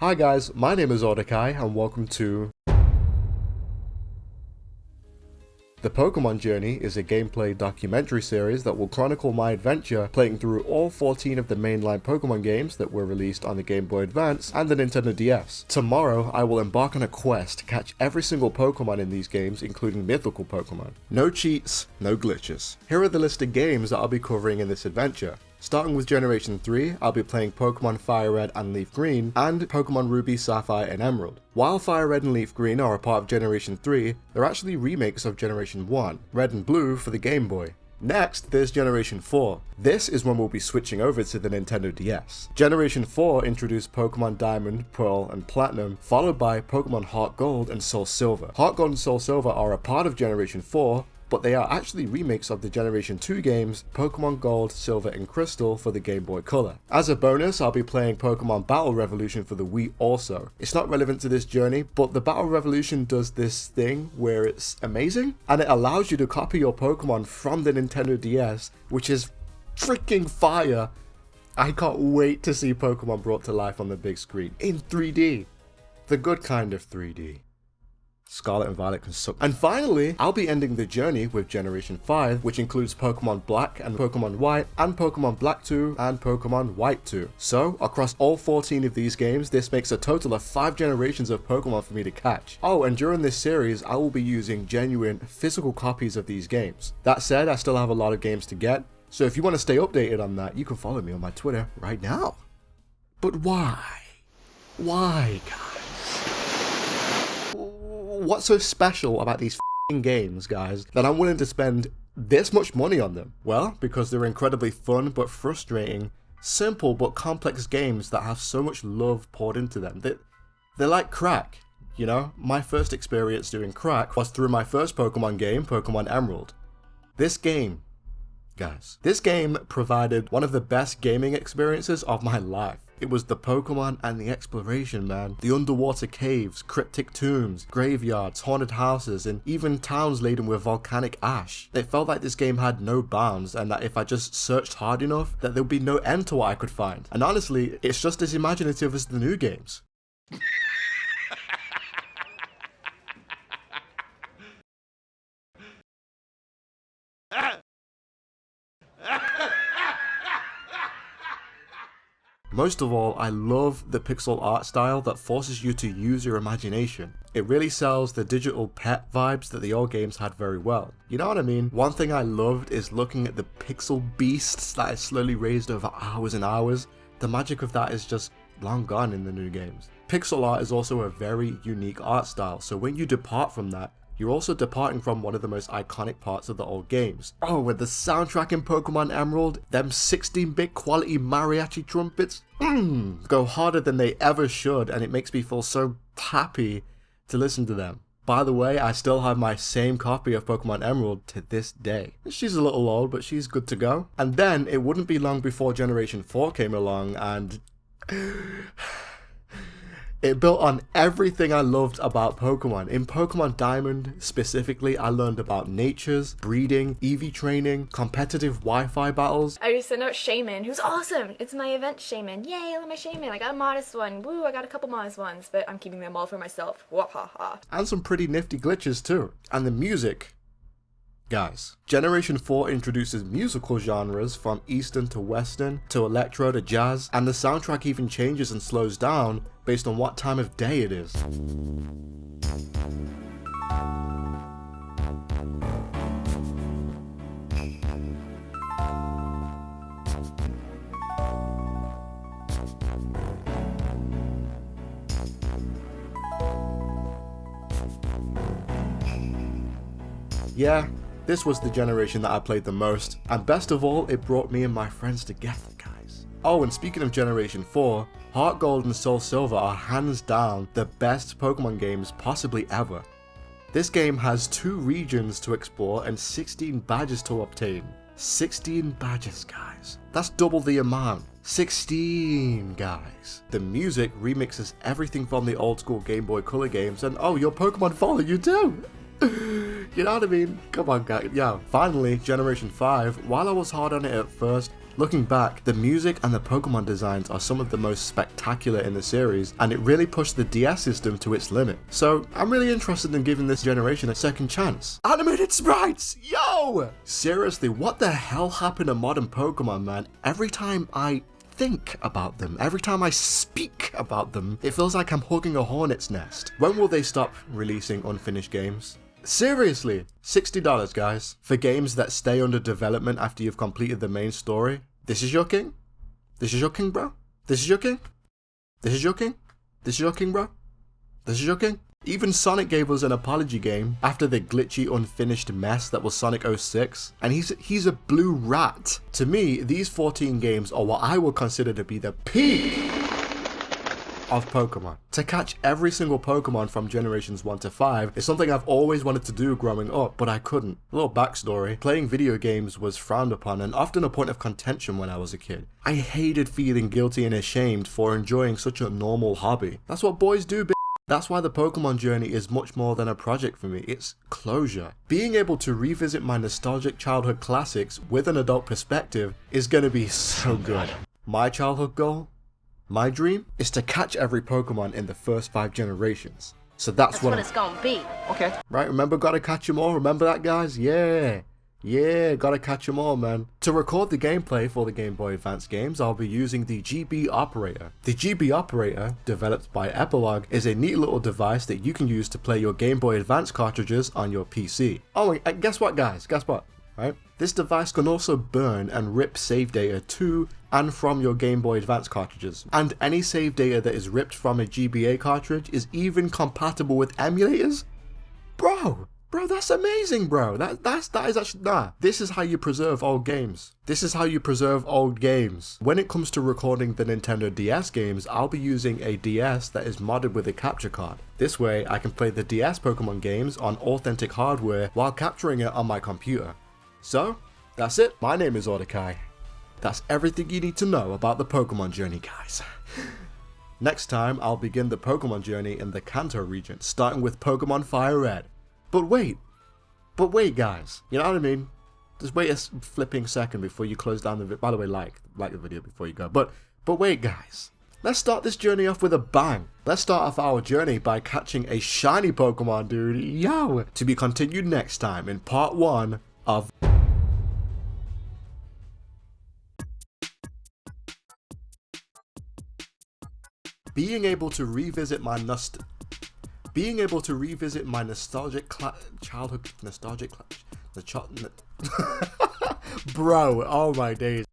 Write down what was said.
Hi guys, my name is Ordekai and welcome to... The Pokemon Journey is a gameplay documentary series that will chronicle my adventure playing through all 14 of the mainline Pokemon games that were released on the Game Boy Advance and the Nintendo DS. Tomorrow, I will embark on a quest to catch every single Pokemon in these games, including mythical Pokemon. No cheats, no glitches. Here are the listed games that I'll be covering in this adventure. Starting with Generation 3, I'll be playing Pokemon Fire Red and Leaf Green, and Pokemon Ruby, Sapphire and Emerald. While Fire Red and Leaf Green are a part of Generation 3, they're actually remakes of Generation 1, Red and Blue for the Game Boy. Next, there's Generation 4. This is when we'll be switching over to the Nintendo DS. Generation 4 introduced Pokemon Diamond, Pearl, and Platinum, followed by Pokemon Heart Gold and Soul Silver. Heart Gold and Soul Silver are a part of Generation 4, but they are actually remakes of the Generation 2 games Pokemon Gold, Silver, and Crystal for the Game Boy Color. As a bonus, I'll be playing Pokemon Battle Revolution for the Wii also. It's not relevant to this journey, but the Battle Revolution does this thing where it's amazing, and it allows you to copy your Pokemon from the Nintendo DS, which is freaking fire. I can't wait to see Pokemon brought to life on the big screen, in 3D. The good kind of 3D. Scarlet and Violet can suck. And finally, I'll be ending the journey with Generation 5, which includes Pokemon Black and Pokemon White, and Pokemon Black 2 and Pokemon White 2. So, across all 14 of these games, this makes a total of 5 generations of Pokemon for me to catch. Oh, and during this series, I will be using genuine physical copies of these games. That said, I still have a lot of games to get, so if you want to stay updated on that, you can follow me on my Twitter right now. But why? Why, guys? What's so special about these f***ing games, guys, that I'm willing to spend this much money on them? Well, because they're incredibly fun but frustrating, simple but complex games that have so much love poured into them. They're like crack, you know? My first experience doing crack was through my first Pokemon game, Pokemon Emerald. This game, guys, this game provided one of the best gaming experiences of my life. It was the Pokemon and the exploration, man. The underwater caves, cryptic tombs, graveyards, haunted houses, and even towns laden with volcanic ash. It felt like this game had no bounds, and that if I just searched hard enough, that there would be no end to what I could find. And honestly, it's just as imaginative as the new games. Most of all, I love the pixel art style that forces you to use your imagination. It really sells the digital pet vibes that the old games had very well. You know what I mean? One thing I loved is looking at the pixel beasts that is slowly raised over hours and hours. The magic of that is just long gone in the new games. Pixel art is also a very unique art style, so when you depart from that, you're also departing from one of the most iconic parts of the old games. Oh, with the soundtrack in Pokemon Emerald, them 16-bit quality mariachi trumpets, go harder than they ever should, and it makes me feel so happy to listen to them. By the way, I still have my same copy of Pokemon Emerald to this day. She's a little old, but she's good to go. And then, it wouldn't be long before Generation 4 came along, and... it built on everything I loved about Pokemon. In Pokemon Diamond, specifically, I learned about natures, breeding, EV training, competitive Wi-Fi battles. I used to know Shaman, who's awesome! It's my event Shaman. Yay, I love my Shaman. I got a modest one. Woo, I got a couple modest ones, but I'm keeping them all for myself. Wahaha. And some pretty nifty glitches too. And the music. Guys, Generation 4 introduces musical genres from Eastern to Western, to Electro to Jazz, and the soundtrack even changes and slows down based on what time of day it is. Yeah, this was the generation that I played the most, and best of all, it brought me and my friends together, guys. Oh, and speaking of Generation 4, Heart Gold and Soul Silver are hands down the best Pokemon games possibly ever. This game has 2 regions to explore and 16 badges to obtain. 16 badges, guys. That's double the amount. 16, guys. The music remixes everything from the old school Game Boy Color games, and oh, your Pokemon follow you too! You know what I mean? Come on, guys. Yeah, finally, Generation 5. While I was hard on it at first, looking back, the music and the Pokemon designs are some of the most spectacular in the series, and it really pushed the DS system to its limit. So, I'm really interested in giving this generation a second chance. Animated sprites! Yo! Seriously, what the hell happened to modern Pokemon, man? Every time I think about them, every time I speak about them, it feels like I'm hugging a hornet's nest. When will they stop releasing unfinished games? Seriously, $60 guys, for games that stay under development after you've completed the main story. This is your king? This is your king, bro? This is your king? This is your king? This is your king, bro? This is your king? Even Sonic gave us an apology game after the glitchy, unfinished mess that was Sonic 06, and he's a blue rat. To me, these 14 games are what I would consider to be the peak of Pokemon. To catch every single Pokemon from generations 1 to 5 is something I've always wanted to do growing up, but I couldn't. A little backstory, playing video games was frowned upon and often a point of contention when I was a kid. I hated feeling guilty and ashamed for enjoying such a normal hobby. That's what boys do, bitch. That's why the Pokemon journey is much more than a project for me, it's closure. Being able to revisit my nostalgic childhood classics with an adult perspective is gonna be so good. My childhood goal? My dream is to catch every Pokemon in the first 5 generations. So that's what it's gonna be. Okay. Right, remember gotta catch them all? Remember that, guys? Yeah, gotta catch them all, man. To record the gameplay for the Game Boy Advance games, I'll be using the GB operator. The GB operator, developed by Epilogue, is a neat little device that you can use to play your Game Boy Advance cartridges on your PC. Oh, and guess what, guys? Guess what? Right? This device can also burn and rip save data to and from your Game Boy Advance cartridges. And any save data that is ripped from a GBA cartridge is even compatible with emulators? Bro, that's amazing, bro. That is actually, this is how you preserve old games. This is how you preserve old games. When it comes to recording the Nintendo DS games, I'll be using a DS that is modded with a capture card. This way, I can play the DS Pokemon games on authentic hardware while capturing it on my computer. So, that's it. My name is Ordekai. That's everything you need to know about the Pokemon journey, guys. Next time, I'll begin the Pokemon journey in the Kanto region, starting with Pokemon Fire Red. But wait, guys. You know what I mean? Just wait a flipping second before you close down the video. By the way, like the video before you go. But wait, guys. Let's start this journey off with a bang. Let's start off our journey by catching a shiny Pokemon, dude. Yo! To be continued next time in part 1 of... Being able to revisit my nostalgic childhood nostalgic bro, oh my days.